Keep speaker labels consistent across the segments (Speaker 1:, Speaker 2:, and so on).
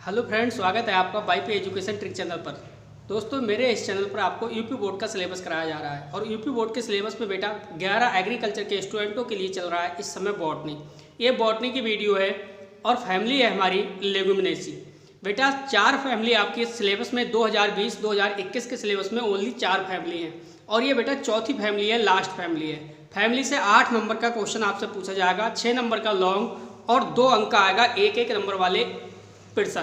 Speaker 1: Hello friends, स्वागत है आपका वाईपी एजुकेशन ट्रिक चैनल पर। दोस्तों, मेरे इस चैनल पर आपको यूपी बोर्ड का सिलेबस कराया जा रहा है और यूपी बोर्ड के सिलेबस में बेटा 11 एग्रीकल्चर के स्टूडेंटों के लिए चल रहा है इस समय बॉटनी। ये बॉटनी की वीडियो है और फैमिली है हमारी लेगुमिनेसी। बेटा 4 फैमिली आपकी सिलेबस में 2020-2021 के सिलेबस में ओनली 4 फैमिली हैं और ये बेटा चौथी फैमिली है, लास्ट फैमिली है। फैमिली से 8 नंबर का क्वेश्चन आपसे पूछा जाएगा, 6 नंबर का लॉन्ग और 2 अंक का आएगा एक नंबर वाले प्रश्न।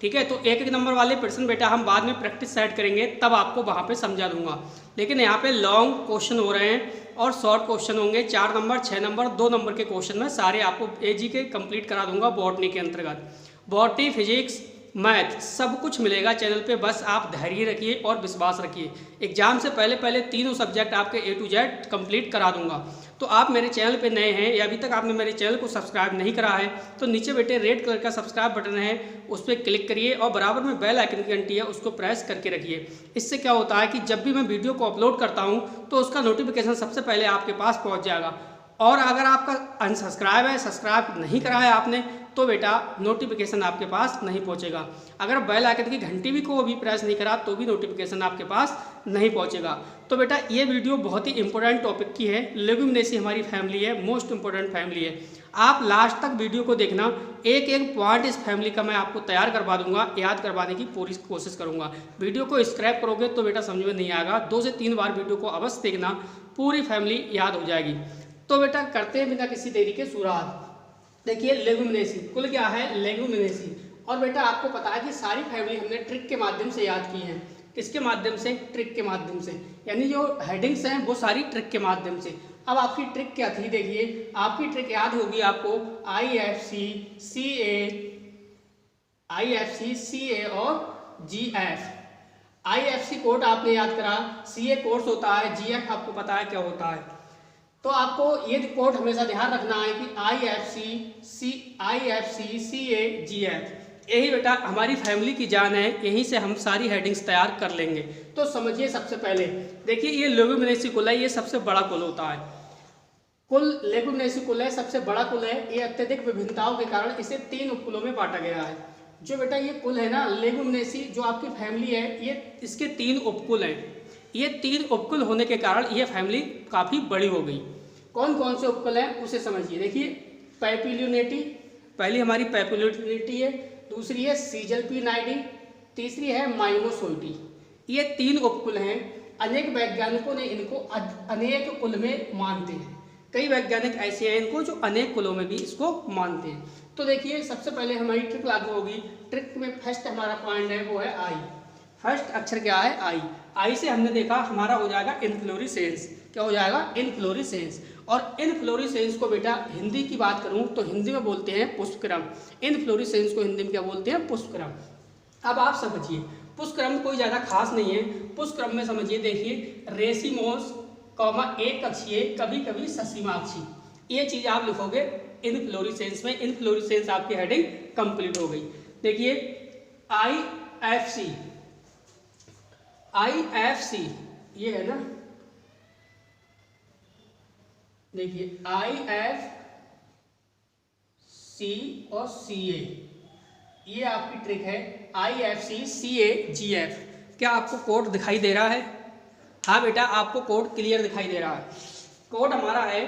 Speaker 1: ठीक है, तो एक नंबर वाले प्रश्न बेटा हम बाद में प्रैक्टिस सेट करेंगे, तब आपको वहाँ पे समझा दूंगा। लेकिन यहाँ पे लॉन्ग क्वेश्चन हो रहे हैं और शॉर्ट क्वेश्चन होंगे। 4 नंबर, 6 नंबर, 2 नंबर के क्वेश्चन में सारे आपको एजी के कंप्लीट करा दूंगा बॉटनी के अंतर्गत। बॉटनी, फिजिक्स, मैथ सब कुछ मिलेगा चैनल पे, बस आप धैर्य रखिए और विश्वास रखिए। एग्जाम से पहले तीनों सब्जेक्ट आपके A to Z कंप्लीट करा दूंगा। तो आप मेरे चैनल पे नए हैं या अभी तक आपने मेरे चैनल को सब्सक्राइब नहीं करा है तो नीचे बेटे रेड कलर का सब्सक्राइब बटन है, उस पर क्लिक करिए और बराबर में बेल आइकन की घंटी है, उसको प्रेस करके रखिए। इससे क्या होता है कि जब भी मैं वीडियो को अपलोड करता हूँ तो उसका नोटिफिकेशन सबसे पहले आपके पास पहुँच जाएगा। और अगर आपका अनसब्सक्राइब है, सब्सक्राइब नहीं करा है आपने, तो बेटा नोटिफिकेशन आपके पास नहीं पहुंचेगा। अगर बेल आइकन की घंटी भी को भी प्रेस नहीं करा तो भी नोटिफिकेशन आपके पास नहीं पहुंचेगा। तो बेटा ये वीडियो बहुत ही इंपॉर्टेंट टॉपिक की है। लेगुमिनेसी हमारी फैमिली है, मोस्ट इंपॉर्टेंट फैमिली है। आप लास्ट तक वीडियो को देखना, एक एक पॉइंट इस फैमिली का मैं आपको तैयार करवा दूंगा, याद करवाने की पूरी कोशिश करूंगा। वीडियो को स्क्रैप करोगे तो बेटा समझ में नहीं आएगा। 2 से 3 बार वीडियो को अवश्य देखना, पूरी फैमिली याद हो जाएगी। तो बेटा करते हैं बिना किसी देरी के शुरुआत। देखिए लेगुमिनेसी कुल क्या है, लेगुमिनेसी। और बेटा आपको पता है कि सारी फैमिली हमने ट्रिक के माध्यम से याद की है। किसके माध्यम से? ट्रिक के माध्यम से, यानी जो हेडिंग्स हैं वो सारी ट्रिक के माध्यम से। अब आपकी ट्रिक क्या थी? देखिए आपकी ट्रिक याद होगी आपको, IFC, CA और GF। IFC कोड आपने याद करा, CA कोर्स होता है, GF आपको पता है क्या होता है। तो आपको ये कोड हमेशा ध्यान रखना है कि IFC, CA, GF, यही बेटा हमारी फैमिली की जान है। यहीं से हम सारी हेडिंग्स तैयार कर लेंगे। तो समझिए सबसे पहले, देखिए ये लेगुमिनेसी कुल है, ये सबसे बड़ा कुल होता है। कुल लेगुमिनेसी कुल है, सबसे बड़ा कुल है। ये अत्यधिक विभिन्नताओं के कारण इसे 3 उपकुलों में बांटा गया है। जो बेटा ये कुल है ना लेगुमिनेसी, जो आपकी फैमिली है, ये इसके 3 उपकुल हैं। ये 3 उपकुल होने के कारण ये फैमिली काफ़ी बड़ी हो गई। कौन कौन से उपकुल हैं उसे समझिए। देखिए पैपिलियोनेटी, पहली हमारी पैपिलियोनेटी है, दूसरी है सीजल्पिनाइडी, तीसरी है माइनोसोइडी। ये 3 उपकुल हैं। अनेक वैज्ञानिकों ने इनको अनेक कुल में मानते हैं। कई वैज्ञानिक ऐसे हैं इनको जो अनेक कुलों में भी इसको मानते हैं। तो देखिए सबसे पहले हमारी ट्रिक लागू होगी। ट्रिक में फर्स्ट हमारा पॉइंट है वो है आई। फर्स्ट अक्षर क्या है? आई। आई से हमने देखा हमारा हो जाएगा इनफ्लोरेसेंस। क्या हो जाएगा? इनफ्लोरेसेंस। और इनफ्लोरेसेंस को बेटा हिंदी की बात करूं तो हिंदी में बोलते हैं पुष्पक्रम। इनफ्लोरेसेंस को हिंदी में क्या बोलते हैं? पुष्पक्रम। अब आप समझिए पुष्पक्रम कोई ज़्यादा खास नहीं है। पुष्पक्रम में समझिए, देखिए रेसिमोस कॉमा एक कक्षीय, कभी कभी ससीमाक्षी, ये चीज़ आप लिखोगे इनफ्लोरेसेंस में। इनफ्लोरेसेंस आपकी हेडिंग कंप्लीट हो गई। देखिए IFC ये है ना, देखिए IFC और CA, ये आपकी ट्रिक है। IFC, CA, GF। क्या आपको कोड दिखाई दे रहा है? हाँ बेटा आपको कोड क्लियर दिखाई दे रहा है। कोड हमारा है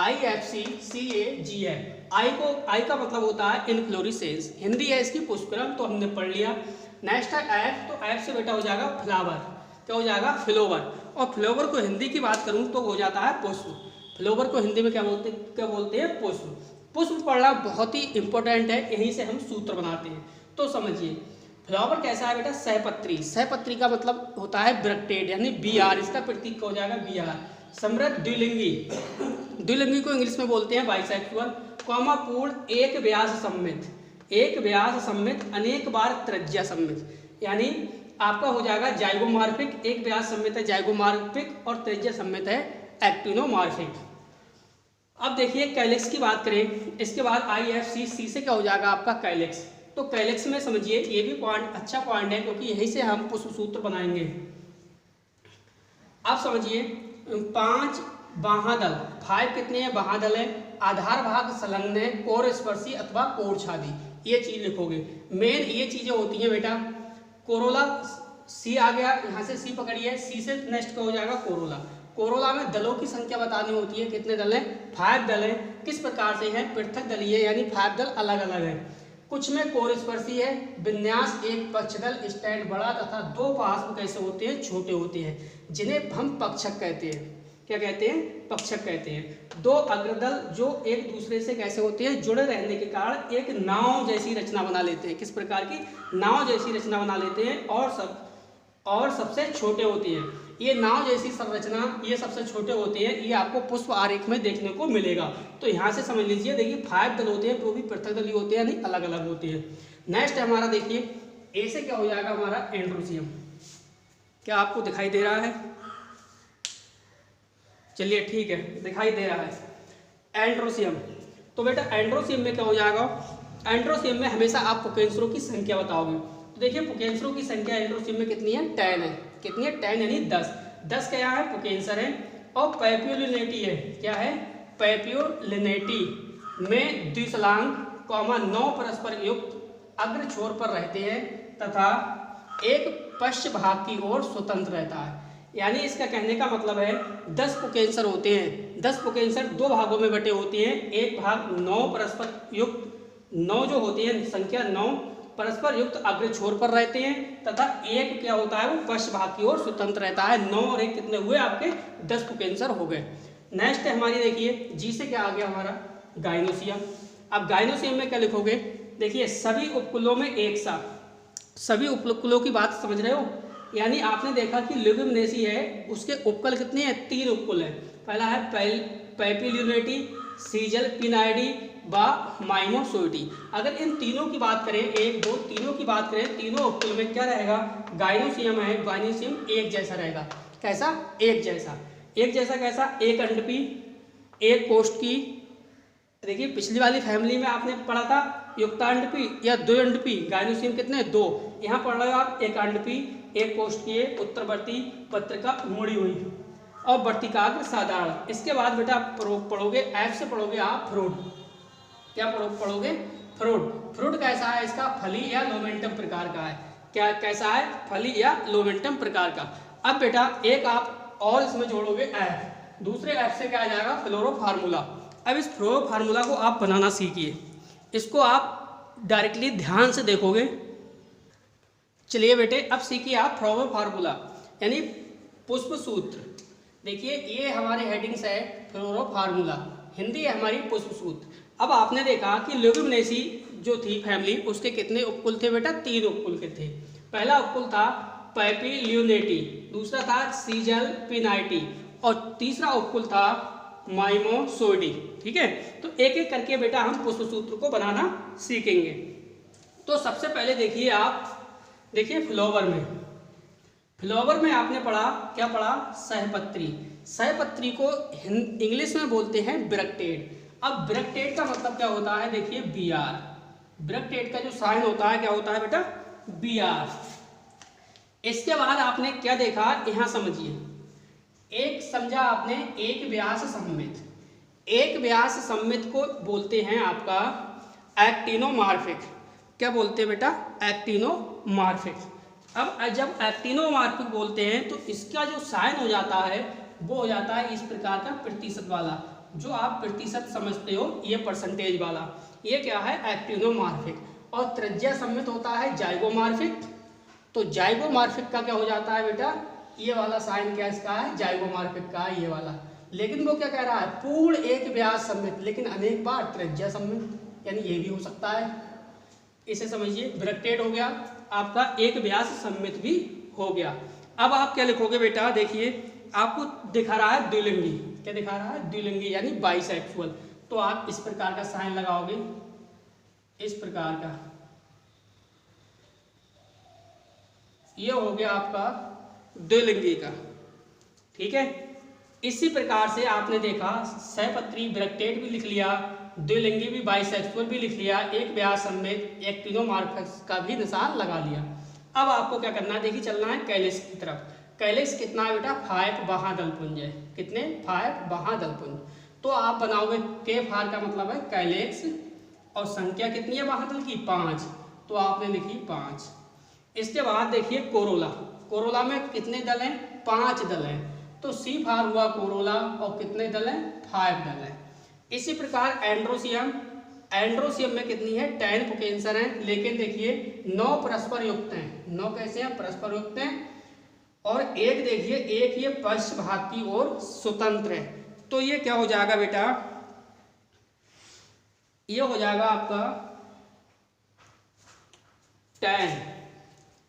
Speaker 1: IFC, CA, GF। आई का मतलब होता है इनफ्लोरेसेंस, हिंदी है इसकी पुष्पक्रम, तो हमने पढ़ लिया। नेक्स्ट है F, तो F से बेटा हो जाएगा फ्लावर। क्या हो जाएगा? फ्लोवर। और फ्लोवर को हिंदी की बात करूं तो हो जाता है पुष्प। फ्लोवर को हिंदी में क्या बोलते हैं? पुष्प। पुष्प पढ़ना बहुत ही इंपॉर्टेंट है, यहीं से हम सूत्र बनाते हैं। तो समझिए फ्लावर कैसा है बेटा? सहपत्री। सहपत्री का मतलब होता है ब्रैक्टेड, यानी BR, इसका प्रतीक हो जाएगा BR। समृद्ध द्विलिंगी, द्विलिंगी को इंग्लिश में बोलते हैं बाइसेक्सुअल। कॉमा पूर्ण, एक व्यास सम्मित, एक व्यास सम्मित, अनेक बार त्रिज्या सम्मित, यानी आपका हो जाएगा जाइगोमॉर्फिक। एक व्यास सम्मित है जाइगोमॉर्फिक और त्रिज्या सम्मित है एक्टिनोमॉर्फिक। अब देखिए कैलेक्स की बात करें, इसके बाद IFC, C से क्या हो जाएगा आपका? कैलेक्स। तो कैलेक्स में समझिए ये भी पॉइंट अच्छा पॉइंट है, क्योंकि यहीं से हम पुष्प सूत्र बनाएंगे। आप समझिए 5 बाहादल, 5 कितने हैं? बाहादल है। आधार भाग संलग्न है, कोर स्पर्शी अथवा कोर छादी। ये चीज लिखोगे। मेन ये चीजें होती हैं बेटा। कोरोला सी आ गया, यहाँ से सी पकड़िए, सी से नेक्स्ट का हो जाएगा कोरोला। कोरोला में दलों की संख्या बतानी होती है, कितने दल हैं, 5 दल हैं। किस प्रकार से हैं, पृथक दलीय यानी 5 दल अलग अलग है। कुछ में कोरस्पर्शी है, विन्यास एक पक्षदल स्टैंड बड़ा तथा 2 पार्श्व कैसे होते हैं, छोटे होते हैं, जिन्हें हम पक्षक कहते हैं। क्या कहते हैं, पक्षक कहते हैं। 2 अग्रदल जो एक दूसरे से कैसे होते हैं, जुड़े रहने के कारण एक नाव जैसी रचना बना लेते हैं। किस प्रकार की, नाव जैसी रचना बना लेते हैं और सबसे छोटे होते हैं। ये नाव जैसी संरचना, ये सबसे छोटे होते हैं। ये आपको पुष्प आरेख में देखने को मिलेगा। तो यहाँ से समझ लीजिए, देखिए 5 दल होते हैं, तो भी पृथक दल होते हैं, यानी अलग अलग होते हैं। नेक्स्ट हमारा देखिए, ए से क्या हो जाएगा हमारा, एंड्रोसियम। क्या आपको दिखाई दे रहा है, चलिए ठीक है, दिखाई दे रहा है एंड्रोसियम। तो बेटा एंड्रोसियम में क्या हो जाएगा, एंड्रोसियम में हमेशा आप पुकेंसरों की संख्या बताओगे। तो देखिए पुकेंसरों की संख्या एंड्रोसियम में कितनी है, 10 है। कितनी है, 10 यानी 10 क्या है, पुकेंसर है। और पैपियोलिनेटी है, क्या है, पैपियोलिनेटी में द्विशलांग 9 परस्पर युक्त अग्र छोर पर रहते हैं तथा एक पश्च भाग की ओर स्वतंत्र रहता है। यानी इसका कहने का मतलब है 10 पुकेंसर होते हैं। 10 पुकेंसर 2 भागों में बटे होते हैं। एक भाग 9 परस्पर युक्त, 9 जो होती है संख्या 9 परस्पर युक्त अग्र छोर पर रहते हैं तथा एक क्या होता है, वो पश्च भाग की ओर स्वतंत्र रहता है। 9 और 1 कितने हुए आपके, 10 पुकेंसर हो गए। नेक्स्ट है हमारी, देखिए जी से क्या आ गया हमारा, गाइनोसियम। अब गाइनोसियम में क्या लिखोगे, देखिए सभी उपकुलों में एक साथ, सभी उपकुलों की बात समझ रहे हो। यानी आपने देखा कि लेगुमिनेसी है, उसके उपकुल कितने हैं, 3 उपकुल हैं। पहला है पैपियोलिनेटी, सीजल, पिनाइडी व माइमोसोइडी। अगर इन तीनों की बात करें, 1 2 तीनों की बात करें, तीनों उपकुल में क्या रहेगा, गाइनोसियम है, गाइनोसियम एक जैसा रहेगा। कैसा, एक जैसा। एक जैसा कैसा, एक अंडपी, एक कोष्ठकी। देखिए पिछली वाली फैमिली में आपने पढ़ा था युक्तांडपी या द्वयंडपी, गाइनोसियम कितने, 2। यहाँ पढ़ रहे हो आप एक अंडपी, एक कोष्ठकीय, उत्तरवर्ती पत्रिका मुड़ी हुई और वर्तिकाग्र साधारण। इसके बाद बेटा आप पढ़ोगे, एफ से पढ़ोगे आप फ्रूट। क्या पढ़ोगे, फ्रूट। फ्रूट कैसा है, इसका फली या लोमेंटम प्रकार का है। क्या कैसा है, फली या लोमेंटम प्रकार का। अब बेटा एक आप और इसमें जोड़ोगे एफ, दूसरे एफ से क्या आ जाएगा, फ्लोरोफार्मूला। अब इस फ्लोरोफार्मूला को आप बनाना सीखिए, इसको आप डायरेक्टली ध्यान से देखोगे। चलिए बेटे अब सीखिए आप फ्लोरोफार्मूला यानी पुष्प सूत्र। देखिए ये हमारी हेडिंग्स है, फ्लोरोफार्मूला, हिंदी है हमारी पुष्प सूत्र। अब आपने देखा कि लेगुमिनेसी जो थी फैमिली, उसके कितने उपकुल थे बेटा, 3 उपकुल के थे। पहला उपकुल था पैपियोलिनेटी, दूसरा था सीजल पिनाइटी और तीसरा उपकुल था माइमोसोइडी। ठीक है, तो एक एक करके बेटा हम पुष्प सूत्र को बनाना सीखेंगे। तो सबसे पहले देखिए आप, देखिए फ्लावर में आपने पढ़ा, क्या पढ़ा, सहपत्री। सहपत्री को इंग्लिश में बोलते हैं ब्रैक्टेड। अब ब्रैक्टेड का मतलब क्या होता है, देखिए BR, ब्रैक्टेड का जो साइन होता है क्या होता है बेटा, BR। इसके बाद आपने क्या देखा, यहां समझिए, एक समझा आपने एक व्यास सममित। एक व्यास सममित को बोलते हैं आपका एक्टिनोमार्फिक। क्या बोलते हैं बेटा, एक्टिनोमार्फिक। अब जब एक्टिनोमार्फिक बोलते हैं तो इसका जो साइन हो जाता है वो हो जाता है इस प्रकार का प्रतिशत वाला, जो आप प्रतिशत समझते हो, ये परसेंटेज वाला, ये क्या है, एक्टिनोमार्फिक। और त्रिज्या सममित होता है जाइगोमार्फिक। तो जाइगोमार्फिक का क्या हो जाता है बेटा, ये वाला साइन क्या इसका है, जाइगोमार्फिक का है ये वाला। लेकिन वो क्या कह रहा है, पूर्ण एक व्यास सममित लेकिन अनेक बार त्रिज्या सममित, यानी ये भी हो सकता है। इसे समझिए, ब्रैक्टेड हो गया आपका, एक व्यास सममित भी हो गया। अब आप क्या लिखोगे बेटा, देखिए आपको दिखा रहा है द्विलिंगी। क्या दिखा रहा है, द्विलिंगी यानी बाइसेक्सुअल। तो आप इस प्रकार का साइन लगाओगे, इस प्रकार का, ये हो गया आपका द्विलिंगी का। ठीक है, इसी प्रकार से आपने देखा सहपत्री ब्रैक्टेड भी लिख लिया, द्विलिंगी भी, बाइसेक्सुअल भी लिख लिया, एक व्यास सममित, एक्टिनोमार्फिक का भी निशान लगा लिया। अब आपको क्या करना है, देखिए चलना है कैलिक्स की तरफ। कैलिक्स कितना है बेटा, 5 बाह्यदलपुंज है। कितने, 5 बाह्यदलपुंज। तो आप बनाओगे, के फार का मतलब है कैलिक्स, और संख्या कितनी है बाहर की 5, तो आपने लिखी 5। इसके बाद देखिए कोरोला, कोरोला में कितने दल हैं 5 दल हैं, तो सी फॉर हुआ कोरोला और कितने दल हैं 5 दल हैं। इसी प्रकार एंड्रोसियम, एंड्रोसियम में कितनी है 10 पुकेंसर हैं, लेकिन देखिए 9 परस्पर युक्त हैं। 9 कैसे हैं परस्पर युक्त हैं, और एक देखिए एक ये पश्चभाग की ओर स्वतंत्र है। तो ये क्या हो जाएगा बेटा, ये हो जाएगा आपका 10,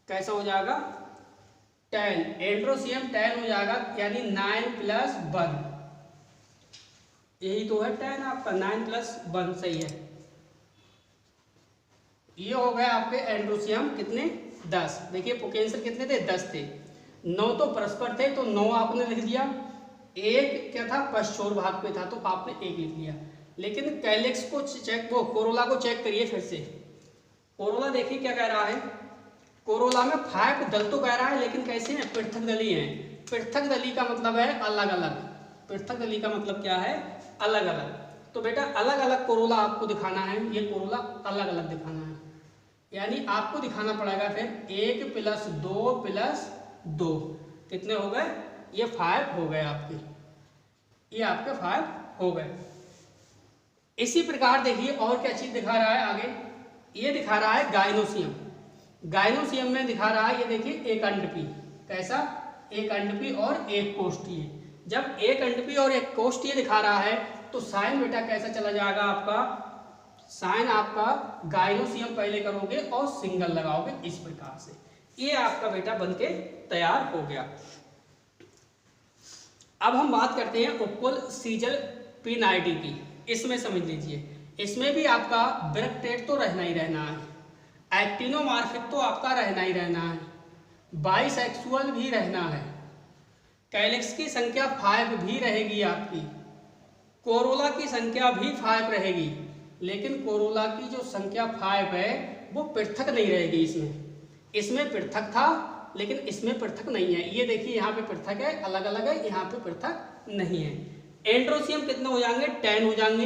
Speaker 1: कैसा हो जाएगा 10, एंड्रोसियम 10 हो जाएगा, यानी 9 + 1, यही तो है 10 आपका, 9 + 1 सही है। ये हो गया आपके एंड्रोसियम कितने 10। देखिए पुकेंसर कितने थे 10 थे, 9 तो परस्पर थे तो 9 आपने लिख दिया, एक क्या था पश्चोर भाग पे था तो आपने 1 लिख लिया। लेकिन कैलेक्स को चेक, वो कोरोला को चेक करिए फिर से। कोरोला देखिए क्या कह रहा है, कोरोला में 5 दल तो कह रहा है, लेकिन कैसे हैं पृथक दली हैं। पृथक दली का मतलब है अलग अलग, पृथक दली का मतलब क्या है अलग अलग। तो बेटा अलग अलग कोरोला आपको दिखाना है, ये कोरोला अलग अलग दिखाना है, यानी आपको दिखाना पड़ेगा फिर 1 + 2 + 2 कितने हो गए, ये 5 हो गए आपके, ये आपके 5 हो गए। इसी प्रकार देखिए और क्या चीज दिखा रहा है आगे, ये दिखा रहा है गाइनोसियम। गाइनोसियम में दिखा रहा है ये देखिए एक अंडपी, कैसा एक अंडपी और एक कोष्ठीय। जब एक अंडपी और एक कोष्ठीय दिखा रहा है तो साइन बेटा कैसा चला जाएगा आपका, साइन आपका गाइनोसियम पहले करोगे और सिंगल लगाओगे इस प्रकार से, ये आपका बेटा बनके तैयार हो गया। अब हम बात करते हैं उपकुल सीजल पिनाइडी की। इसमें समझ लीजिए, इसमें भी आपका ब्रैक्टेट तो रहना ही रहना है, एक्टिनोमॉर्फिक तो आपका रहना ही रहना है, बाइसेक्सुअल भी रहना है, कैलेक्स की संख्या 5 भी रहेगी आपकी, कोरोला की संख्या भी 5 रहेगी, लेकिन कोरोला की जो संख्या 5 है वो पृथक नहीं रहेगी। इसमें पृथक था लेकिन इसमें पृथक नहीं है। ये देखिए यहाँ पे पृथक है, अलग अलग है, यहाँ पे पृथक नहीं है। एंड्रोसियम कितने हो जाएंगे 10 हो जाएंगे।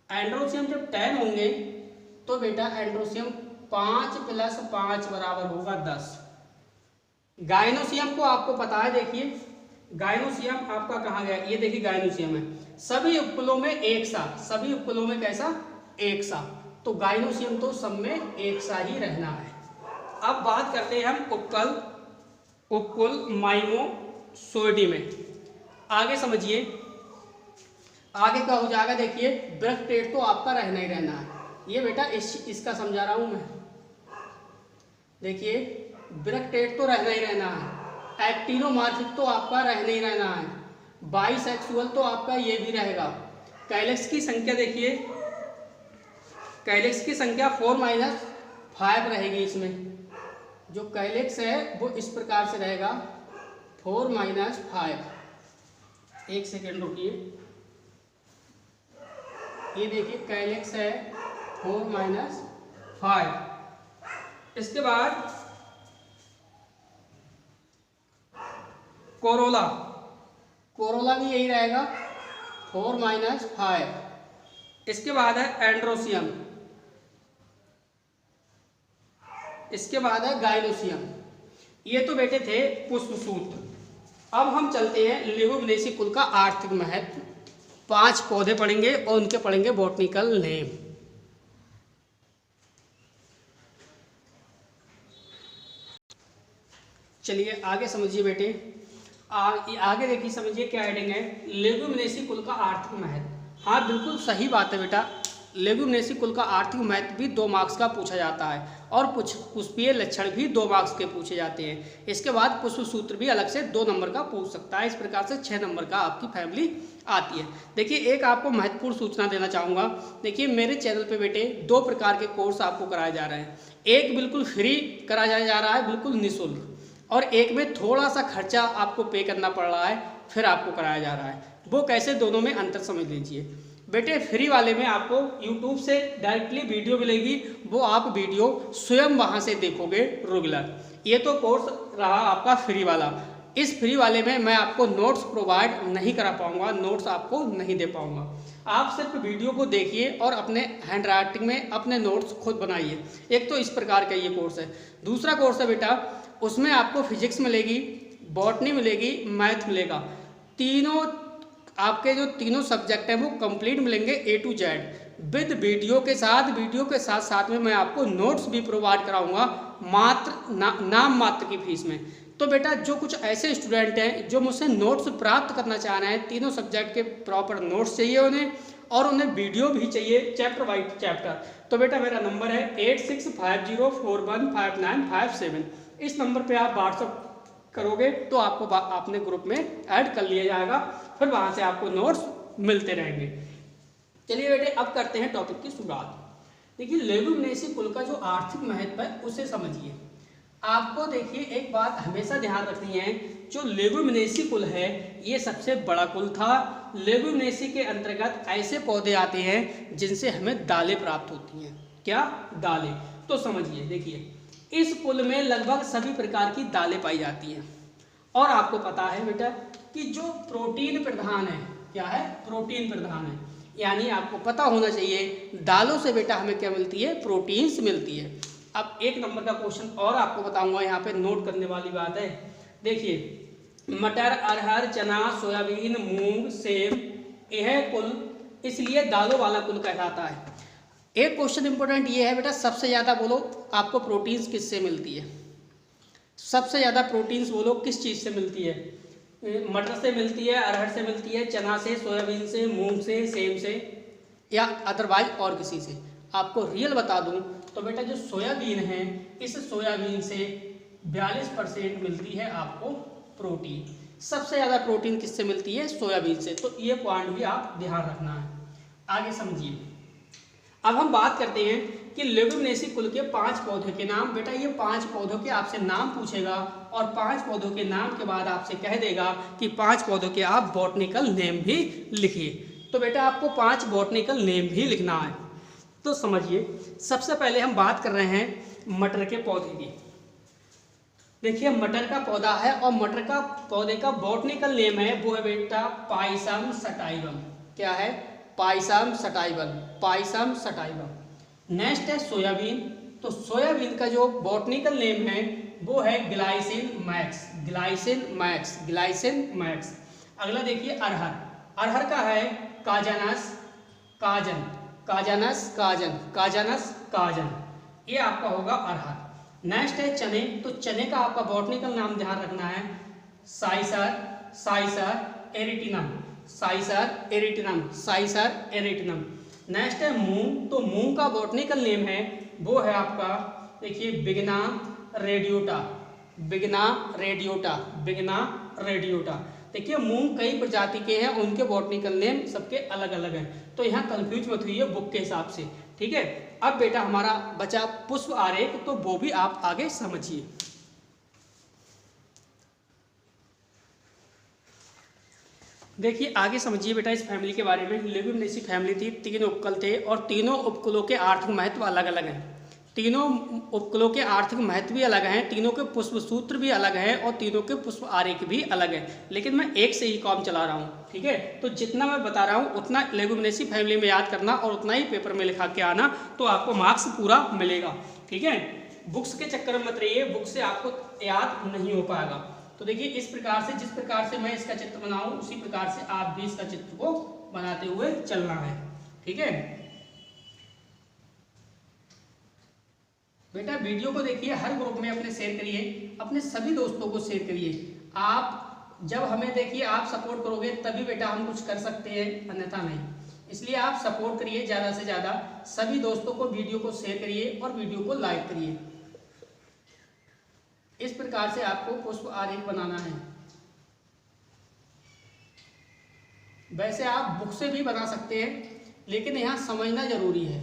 Speaker 1: एंड्रोसियम जब 10 होंगे तो बेटा एंड्रोसियम 5 + 5 बराबर होगा 10। गाइनोसियम को आपको पता है, देखिए गाइनोसियम आपका कहाँ गया, ये देखिए गाइनोसियम है, सभी उपकुलों में एक सा, सभी उपकुलों में कैसा एक सा, तो गाइनोसियम तो सब में एक सा ही रहना है। अब बात करते हैं हम उपकुल माइमोसोइडी में। आगे समझिए आगे क्या हो जाएगा, देखिए ब्रैक्टेट तो आपका रहना ही रहना है, ये बेटा इसका समझा रहा हूं मैं। देखिए ब्रैक्टेट तो रहना ही रहना है, एक्टिनोमॉर्फिक तो आपका रहना ही रहना है, बाइसेक्सुअल तो आपका ये भी रहेगा। कैलेक्स की संख्या देखिए, कैलेक्स की संख्या 4 - 5 रहेगी। इसमें जो कैलेक्स है वो इस प्रकार से रहेगा 4 - 5। एक सेकेंड रुकिए, ये देखिए कैलेक्स है 4 - 5। इसके बाद कोरोला, कोरोला भी यही रहेगा 4 - 5। इसके बाद है एंड्रोसियम, इसके बाद है गाइनोसियम। ये तो बेटे थे पुष्पसूत्र। अब हम चलते हैं लेगुमिनेसी कुल का आर्थिक महत्व। 5 पौधे पढ़ेंगे और उनके पढ़ेंगे बॉटनिकल नेम। चलिए आगे समझिए बेटे, आगे देखिए समझिए क्या हेडिंग है, लेगुमिनेसी कुल का आर्थिक महत्व। हाँ बिल्कुल सही बात है बेटा, लेगुमिनेसी कुल का आर्थिक महत्व भी 2 मार्क्स का पूछा जाता है और पुष्पीय लक्षण भी 2 मार्क्स के पूछे जाते हैं। इसके बाद पुष्प सूत्र भी अलग से 2 नंबर का पूछ सकता है। इस प्रकार से 6 नंबर का आपकी फैमिली आती है। देखिए एक आपको महत्वपूर्ण सूचना देना चाहूँगा, देखिए मेरे चैनल पे बेटे 2 प्रकार के कोर्स आपको कराए जा रहे हैं। एक बिल्कुल फ्री कराया जा रहा है, बिल्कुल निःशुल्क, और एक में थोड़ा सा खर्चा आपको पे करना पड़ रहा है फिर आपको कराया जा रहा है। वो कैसे, दोनों में अंतर समझ लीजिए बेटे। फ्री वाले में आपको YouTube से डायरेक्टली वीडियो मिलेगी, वो आप वीडियो स्वयं वहाँ से देखोगे रेगुलर। ये तो कोर्स रहा आपका फ्री वाला। इस फ्री वाले में मैं आपको नोट्स प्रोवाइड नहीं करा पाऊँगा, नोट्स आपको नहीं दे पाऊँगा। आप सिर्फ वीडियो को देखिए और अपने हैंड राइटिंग में अपने नोट्स खुद बनाइए। एक तो इस प्रकार का ये कोर्स है। दूसरा कोर्स है बेटा, उसमें आपको फिजिक्स मिलेगी, बॉटनी मिलेगी, मैथ मिलेगा। तीनों आपके जो तीनों सब्जेक्ट हैं वो कंप्लीट मिलेंगे A to Z with video के साथ। वीडियो के साथ साथ में मैं आपको नोट्स भी प्रोवाइड कराऊंगा मात्र नाम मात्र की फीस में। तो बेटा जो कुछ ऐसे स्टूडेंट हैं जो मुझसे नोट्स प्राप्त करना चाह रहे हैं, तीनों सब्जेक्ट के प्रॉपर नोट्स चाहिए उन्हें और उन्हें वीडियो भी चाहिए चैप्टर वाइज चैप्टर, तो बेटा मेरा नंबर है 8650415957। इस नंबर पे आप व्हाट्सअप करोगे तो आपको अपने ग्रुप में ऐड कर लिया जाएगा, फिर वहाँ से आपको नोट्स मिलते रहेंगे। चलिए बेटे अब करते हैं टॉपिक की शुरुआत। देखिए लेगुमिनेसी कुल का जो आर्थिक महत्व है उसे समझिए। आपको देखिए एक बात हमेशा ध्यान रखनी है, जो लेगुमिनेसी कुल है ये सबसे बड़ा कुल था। लेगुमिनेसी के अंतर्गत ऐसे पौधे आते हैं जिनसे हमें दालें प्राप्त होती हैं। क्या? दालें। तो समझिए, देखिए इस कुल में लगभग सभी प्रकार की दालें पाई जाती हैं। और आपको पता है बेटा कि जो प्रोटीन प्रधान है, क्या है? प्रोटीन प्रधान है, यानी आपको पता होना चाहिए दालों से बेटा हमें क्या मिलती है? प्रोटीन्स मिलती है। अब एक नंबर का क्वेश्चन और आपको बताऊंगा, यहाँ पे नोट करने वाली बात है। देखिए मटर, अरहर, चना, सोयाबीन, मूंग, सेब, यह कुल इसलिए दालों वाला कुल कहलाता है। एक क्वेश्चन इंपॉर्टेंट ये है बेटा, सबसे ज़्यादा बोलो आपको प्रोटीन्स किससे मिलती है? सबसे ज़्यादा प्रोटीन्स बोलो किस चीज़ से मिलती है? मटर से मिलती है, अरहर से मिलती है, चना से, सोयाबीन से, मूंग से, सेब से, या अदरवाइज और किसी से? आपको रियल बता दूं तो बेटा जो सोयाबीन है, इस सोयाबीन से 42% मिलती है आपको प्रोटीन। सबसे ज़्यादा प्रोटीन किससे मिलती है? सोयाबीन से। तो ये पॉइंट भी आप ध्यान रखना है। आगे समझिए, अब हम बात करते हैं कि लेगुमिनेसी कुल के 5 पौधों के नाम। बेटा ये 5 पौधों के आपसे नाम पूछेगा और 5 पौधों के नाम के बाद आपसे कह देगा कि 5 पौधों के आप बॉटनिकल नेम भी लिखिए। तो बेटा आपको 5 बॉटनिकल नेम भी लिखना है। तो समझिए, सबसे पहले हम बात कर रहे हैं मटर के पौधे की। देखिए मटर का पौधा है और मटर का पौधे का बॉटनिकल नेम है, वो है बेटा पाइसम सटाइवम। क्या है? Pisum sativum, Pisum sativum. Next है सोयाबीन। तो सोयाबीन का जो बॉटनिकल नेम है वो है glycine max, glycine max, glycine max. अगला देखिए अरहर। अरहर का है काजानस काजन, काजानस काजन, काजानस काजन, ये आपका होगा अरहर। नेक्स्ट है चने। तो चने का आपका बॉटनिकल नाम ध्यान रखना है साइसर, साइसर एरिटिनम, साइसर एरिटिनम, साइसर एरिटिनम। नेक्स्ट है मूंग। तो मूंग का बॉटनिकल नेम है वो है आपका, देखिए बिगना रेडियोटा, बिगना रेडियोटा, बिगना रेडियोटा। देखिए मूंग कई प्रजाति के हैं, उनके बॉटनिकल नेम सबके अलग अलग हैं, तो यहाँ कंफ्यूज मत हुई है बुक के हिसाब से, ठीक है। अब बेटा हमारा बचा पुष्प आरेख, तो वो भी आप आगे समझिए। देखिए आगे समझिए बेटा इस फैमिली के बारे में। लेगुमिनेसी फैमिली थी, 3 उपकुल थे और तीनों उपकुलों के आर्थिक महत्व अलग अलग हैं। तीनों उपकुलों के आर्थिक महत्व भी अलग हैं, तीनों के पुष्प सूत्र भी अलग हैं और तीनों के पुष्प आरेख भी अलग हैं, लेकिन मैं एक से ही काम चला रहा हूँ, ठीक है। तो जितना मैं बता रहा हूँ उतना लेगुमिनेसी फैमिली में याद करना और उतना ही पेपर में लिखा के आना, तो आपको मार्क्स पूरा मिलेगा, ठीक है। बुक्स के चक्कर में मत रहिए, बुक से आपको याद नहीं हो पाएगा। तो देखिए इस प्रकार से, जिस प्रकार से मैं इसका चित्र बनाऊँ उसी प्रकार से आप भी इसका चित्र को बनाते हुए चलना है, ठीक है। बेटा वीडियो को देखिए, हर ग्रुप में अपने शेयर करिए, अपने सभी दोस्तों को शेयर करिए। आप जब हमें देखिए आप सपोर्ट करोगे तभी बेटा हम कुछ कर सकते हैं, अन्यथा नहीं। इसलिए आप सपोर्ट करिए ज़्यादा से ज़्यादा, सभी दोस्तों को वीडियो को शेयर करिए और वीडियो को लाइक करिए। इस प्रकार से आपको पुष्प आरेख बनाना है। वैसे आप बुक से भी बना सकते हैं, लेकिन यहाँ समझना जरूरी है।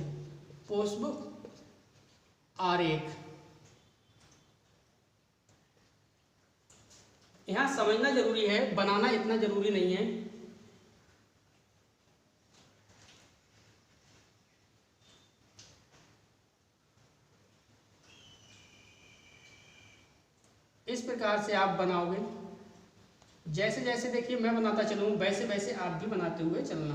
Speaker 1: पुष्प आरेख यहाँ समझना जरूरी है, बनाना इतना जरूरी नहीं है। इस प्रकार से आप बनाओगे, जैसे जैसे देखिए मैं बनाता चलूँ वैसे वैसे आप भी बनाते हुए चलना।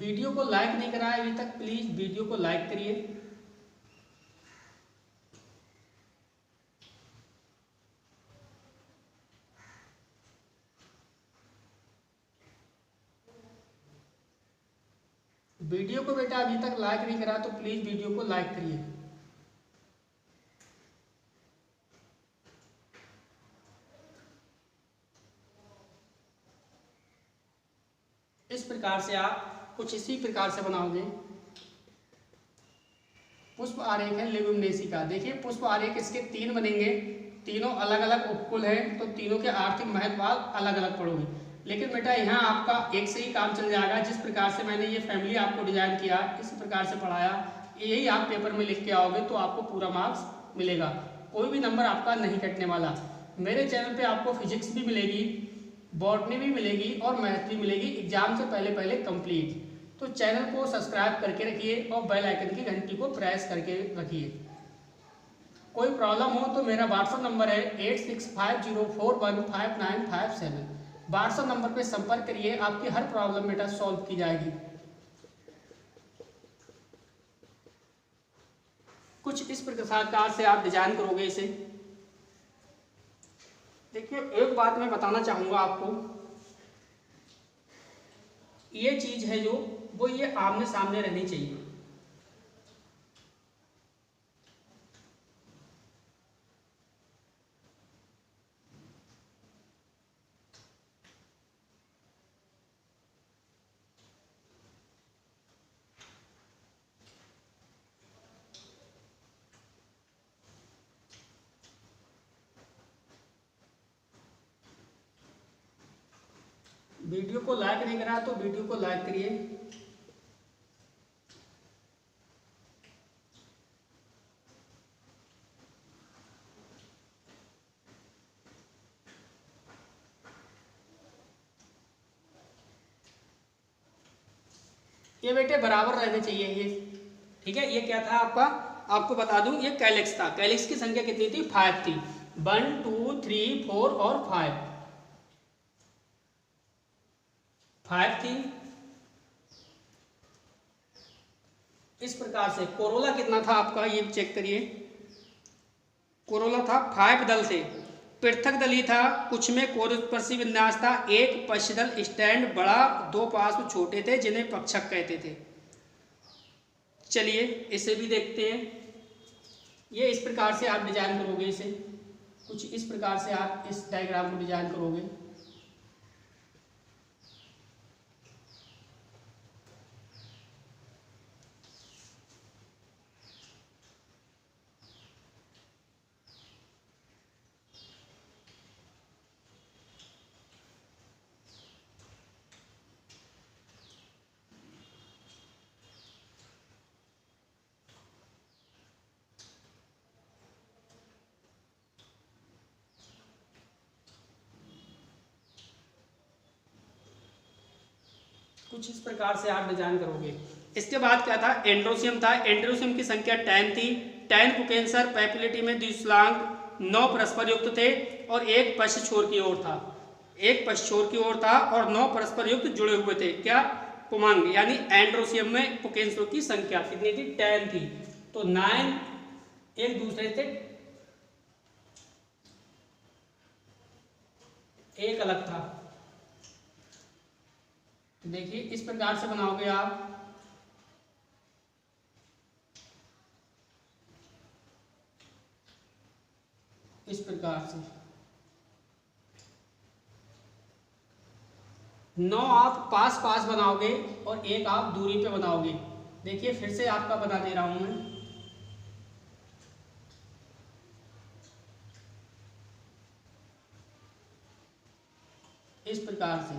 Speaker 1: वीडियो को लाइक नहीं करा है अभी तक, प्लीज वीडियो को लाइक करिए। वीडियो को बेटा अभी तक लाइक नहीं करा तो प्लीज वीडियो को लाइक करिए। इस प्रकार से आप कुछ इसी प्रकार से बनाओगे। पुष्प आरेख है लेगुमिनेसी का। देखिए पुष्प आरेख इसके 3 बनेंगे, तीनों अलग अलग उपकुल हैं, तो तीनों के आर्थिक महत्व अलग अलग पढ़ोगे। लेकिन बेटा यहाँ आपका एक से ही काम चल जाएगा। जिस प्रकार से मैंने ये फैमिली आपको डिजाइन किया, इस प्रकार से पढ़ाया, यही आप पेपर में लिख के आओगे तो आपको पूरा मार्क्स मिलेगा, कोई भी नंबर आपका नहीं कटने वाला। मेरे चैनल पे आपको फिजिक्स भी मिलेगी, बॉटनी भी मिलेगी और मैथ भी मिलेगी एग्जाम से पहले पहले कंप्लीट। तो चैनल को सब्सक्राइब करके रखिए और बेल आइकन की घंटी को प्रेस करके रखिए। कोई प्रॉब्लम हो तो मेरा व्हाट्सएप नंबर है 8650415957। व्हाट्सएप नंबर पे संपर्क करिए, आपकी हर प्रॉब्लम बेटा सॉल्व की जाएगी। कुछ इस प्रकार से आप डिजाइन करोगे इसे। देखिए एक बात मैं बताना चाहूंगा आपको, ये चीज है जो वो ये आमने सामने रहनी चाहिए। वीडियो को लाइक नहीं करा तो वीडियो को लाइक करिए। ये बेटे बराबर रहने चाहिए ये, ठीक है। ये क्या था आपका, आपको बता दूं, ये कैलिक्स था। कैलिक्स की संख्या कितनी थी? 5 थी। 1 2 3 4 और 5 थी। इस प्रकार से कोरोला कितना था आपका, ये चेक करिए। कोरोला था 5 दल से। पृथक दल ही था, कुछ में कोरोस्पर्शी विन्यास था। एक पश्चदल स्टैंड बड़ा, 2 पार्श्व छोटे थे जिन्हें पक्षक कहते थे। चलिए इसे भी देखते हैं। ये इस प्रकार से आप डिजाइन करोगे इसे, कुछ इस प्रकार से आप इस डायग्राम को डिजाइन करोगे। कुछ इस प्रकार से आप डिजाइन करोगे। इसके बाद क्या था? एंड्रोसियम था। एंड्रोसियम की संख्या 10 थी। 10 पुकेंसर पैपिलिटी में द्विशलांक 9 परस्पर युक्त थे और एक पश्च छोर की ओर था। एक पश्च छोर की ओर था और 9 परस्पर युक्त जुड़े हुए थे। क्या? पुमांग। यानी एंड्रोसियम में पुकेंसरों की संख्या कितनी थी? 10 थी। तो 9 एक दूसरे से एक अलग था। तो देखिए इस प्रकार से बनाओगे आप। इस प्रकार से 9 आप पास पास बनाओगे और एक आप दूरी पे बनाओगे। देखिए फिर से आपका बना दे रहा हूं मैं। इस प्रकार से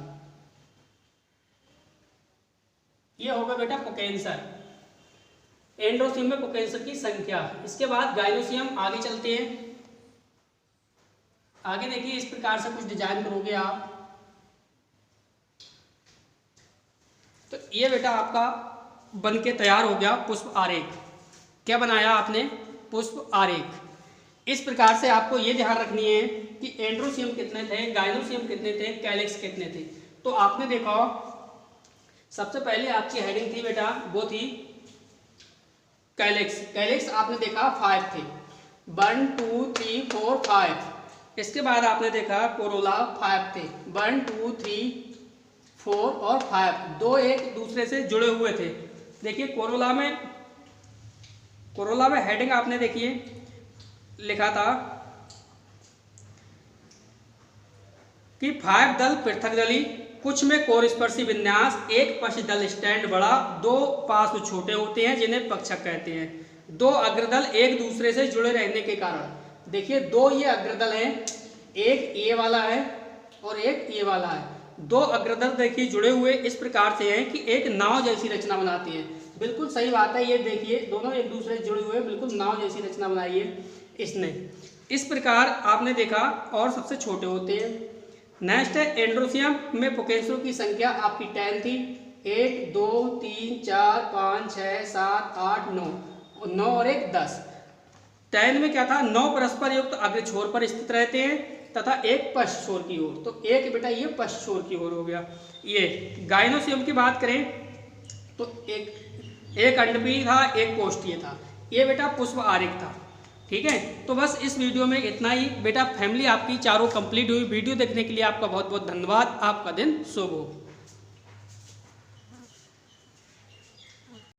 Speaker 1: ये होगा बेटा पुकेंसर। एंड्रोसियम में पुकेंसर की संख्या। इसके बाद गाइनोसियम। आगे चलते हैं। आगे देखिए इस प्रकार से कुछ डिजाइन करोगे आप। तो ये बेटा आपका बन के तैयार हो गया पुष्प आरेख। क्या बनाया आपने? पुष्प आरेख। इस प्रकार से आपको ये ध्यान रखनी है कि एंड्रोसियम कितने थे, गाइनोसियम कितने थे, कैलिक्स कितने थे। तो आपने देखा सबसे पहले आपकी हेडिंग थी बेटा, वो थी कैलेक्स। कैलेक्स आपने देखा 5 थे, 1 2 3 4 5। इसके बाद आपने देखा कोरोला 5 थे, 1 2 3 4 और 5, दो एक दूसरे से जुड़े हुए थे। देखिए कोरोला में हेडिंग आपने देखिए लिखा था कि 5 दल पृथक दली, कुछ में कोरस्पर्शी विन्यास, एक पक्ष दल स्टैंड बड़ा, 2 पार्श्व छोटे होते हैं जिन्हें पक्षक कहते हैं। 2 अग्रदल एक दूसरे से जुड़े रहने के कारण, देखिए 2 ये अग्रदल हैं, एक ये वाला है और एक ये वाला है। 2 अग्रदल देखिए जुड़े हुए इस प्रकार से हैं कि एक नाव जैसी रचना बनाती है। बिल्कुल सही बात है, ये देखिए दोनों एक दूसरे से जुड़े हुए बिल्कुल नाव जैसी रचना बनाई है इसने। इस प्रकार आपने देखा, और सबसे छोटे होते हैं। नेक्स्ट है एंड्रोसियम में पोकेंसों की संख्या आपकी 10 थी, 1 2 3 4 5 6 7 8 9 और 1 10। 10 में क्या था, 9 परस्पर युक्त अग्र छोर पर स्थित रहते हैं तथा एक पश्च छोर की ओर, तो एक बेटा ये पश्च छोर की ओर हो गया। ये गाइनोसियम की बात करें तो एक अंडबीज था, एक कोष्ठीय था। ये बेटा पुष्प आरिक था। ठीक है, तो बस इस वीडियो में इतना ही बेटा। फैमिली आपकी चारों कंप्लीट हुई। वीडियो देखने के लिए आपका बहुत बहुत धन्यवाद। आपका दिन शुभ हो।